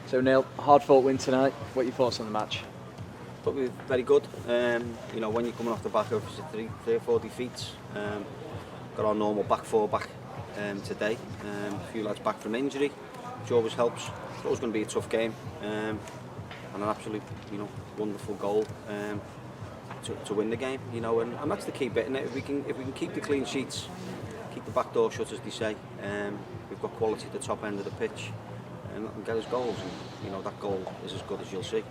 So Neil, hard-fought win tonight. What are your thoughts on the match? Thought we were very good. When you're coming off the back of three or four defeats, got our normal back four back today. A few lads back from injury, which always helps. It's always going to be a tough game, and an absolute, wonderful goal to win the game. And that's the key bit. And if we can keep the clean sheets, keep the back door shut, as they say, we've got quality at the top end of the pitch, and get us goals. And that goal is as good as you'll see.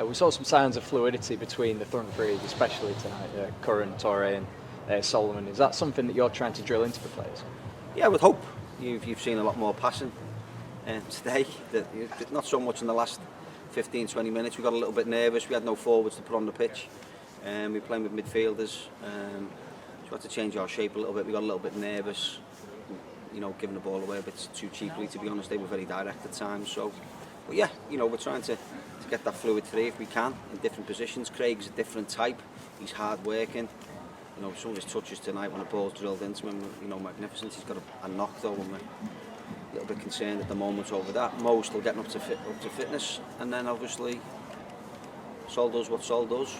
We saw some signs of fluidity between the front three, especially tonight, Curran, Torre and Solomon. Is that something that you're trying to drill into the players? Yeah, with hope. You've seen a lot more passing today, not so much in the last 15-20 minutes. We got a little bit nervous, we had no forwards to put on the pitch. We were playing with midfielders, so we had to change our shape a little bit. We got a little bit nervous, giving the ball away a bit too cheaply, to be honest. They were very direct at times. But yeah, we're trying to get that fluid three if we can, in different positions. Craig's a different type, he's hard working. Some of his touches tonight when the ball's drilled into him, magnificent. He's got a knock though, and we're a little bit concerned at the moment over that. Mo's still getting up to fitness, and then obviously Sol does what Sol does,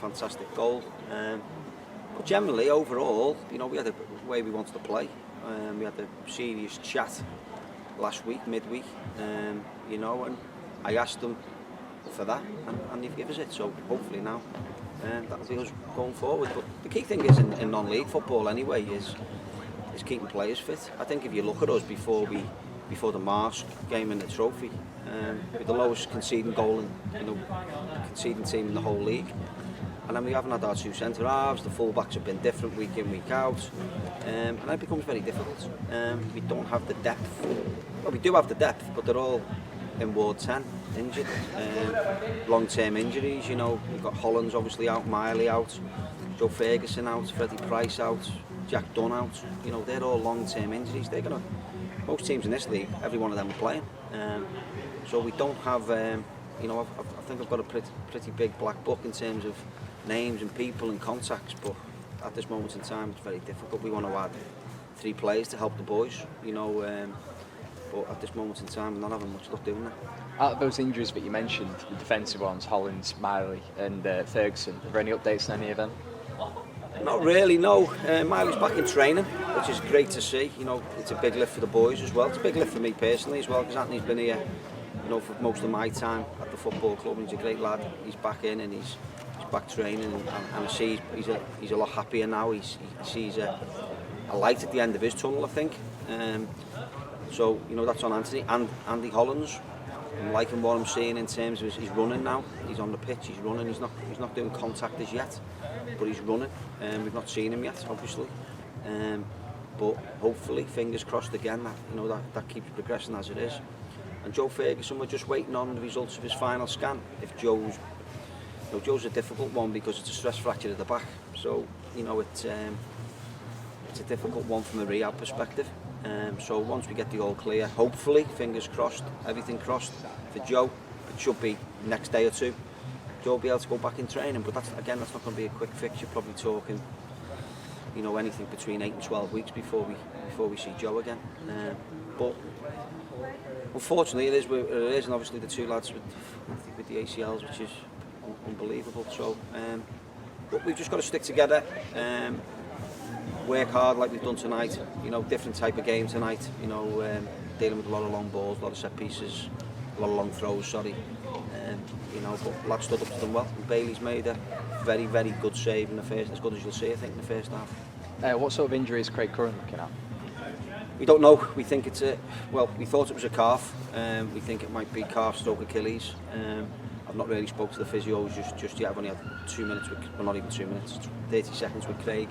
fantastic goal. But generally, overall, we had the way we wanted to play. We had a serious chat last week, midweek, and I asked them for that, and they've given us it. So hopefully now, that'll be us going forward. But the key thing is in non-league football anyway is keeping players fit. I think if you look at us before the Marsh game in the trophy, with the lowest conceding goal and conceding team in the whole league. And then we haven't had our two centre halves, the full backs have been different week in, week out, and that becomes very difficult. We don't have the depth. Well, we do have the depth, but they're all in Ward 10, injured. Long-term injuries, we've got Hollands obviously out, Miley out, Joe Ferguson out, Freddie Price out, Jack Dunn out. They're all long-term injuries. Most teams in this league, every one of them are playing. So we don't have, I think I've got a pretty big black book in terms of names and people and contacts, but at this moment in time it's very difficult. We want to add 3 players to help the boys, but at this moment in time we're not having much luck doing that. Out of those injuries that you mentioned, the defensive ones, Hollands, Miley and Ferguson, are there any updates on any of them? Not really, no. Miley's back in training, which is great to see. It's a big lift for the boys as well. It's a big lift for me personally as well, because Anthony's been here for most of my time at the football club, and he's a great lad. He's back in and he's back training, and I see he's a lot happier now. He sees a light at the end of his tunnel, I think. So that's on Anthony and Andy Hollands. I'm liking what I'm seeing in terms of he's running now. He's on the pitch, he's running. He's not doing contact as yet, but he's running. We've not seen him yet, obviously. But hopefully, fingers crossed again, that keeps progressing as it is. And Joe Ferguson, we're just waiting on the results of his final scan. If Joe's a difficult one because it's a stress fracture at the back, so it's a difficult one from a rehab perspective. So once we get the all clear, hopefully, fingers crossed, everything crossed for Joe, it should be next day or two. Joe will be able to go back in training, but that's not going to be a quick fix. You're probably talking, anything between 8 and 12 weeks before we see Joe again. But unfortunately, it is, and obviously the 2 lads with the ACLs, which is unbelievable. So, but we've just got to stick together, work hard like we've done tonight. Different type of game tonight. Dealing with a lot of long balls, a lot of set pieces, a lot of long throws. Sorry. But lads stood up to them well. And Bailey's made a very, very good save in the first, as good as you'll see, I think, in the first half. What sort of injury is Craig Curran looking at? We don't know. We think it's we thought it was a calf. We think it might be calf stroke Achilles. I've not really spoke to the physios just yet. I've only had 2 minutes, not even 2 minutes, 30 seconds with Craig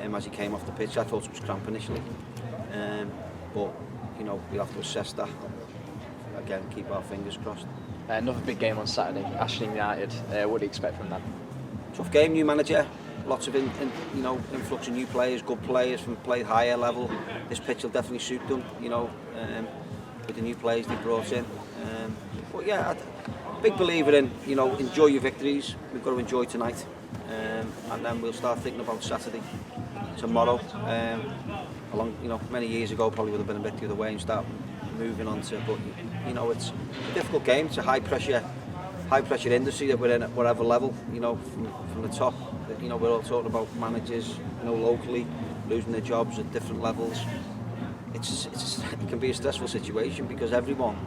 as he came off the pitch. I thought it was cramp initially. But, we'll have to assess that. Again, keep our fingers crossed. Another big game on Saturday, Ashton United. What do you expect from that? Tough game, new manager. Lots of influx of new players, good players from play higher level. This pitch will definitely suit them, with the new players they brought in. But yeah, big believer in, enjoy your victories. We've got to enjoy tonight, and then we'll start thinking about Saturday, tomorrow. Many years ago, probably would have been a bit the other way and start moving on to. But you know, it's a difficult game. It's a high pressure industry that we're in at whatever level. You know, from the top. You know, we're all talking about managers, you know, locally losing their jobs at different levels. It can be a stressful situation because everyone,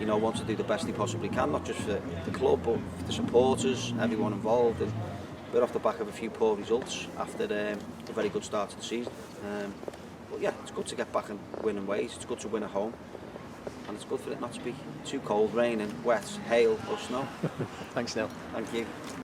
you know, wants to do the best they possibly can, not just for the club, but for the supporters, everyone involved. And we're off the back of a few poor results after a very good start to the season. But yeah, it's good to get back and winning ways. It's good to win at home. And it's good for it not to be too cold, raining, wet, hail or snow. Thanks, Neil. Thank you.